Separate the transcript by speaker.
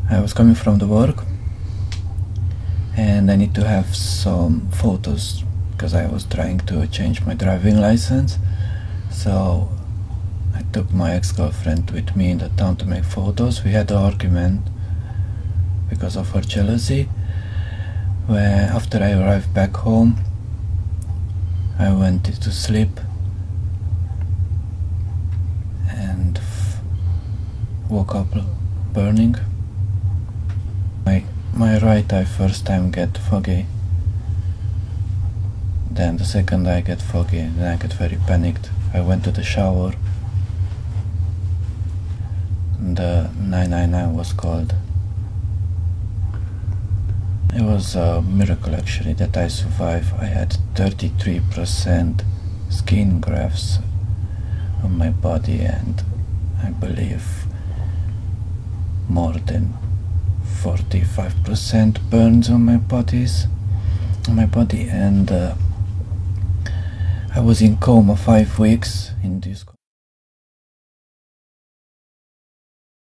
Speaker 1: I was coming from the work and I need to have some photos because I was trying to change my driving license. So I took my ex-girlfriend with me in the town to make photos. We had an argument because of her jealousy, where after I arrived back home I went to sleep and woke up burning. My right eye first time get foggy, then the second eye get foggy, then I get very panicked. I went to the shower, the 999 was called. It was a miracle actually that I survived. I had 33% skin grafts on my body and I believe more than 45% burns on my body, and I was in coma 5 weeks in this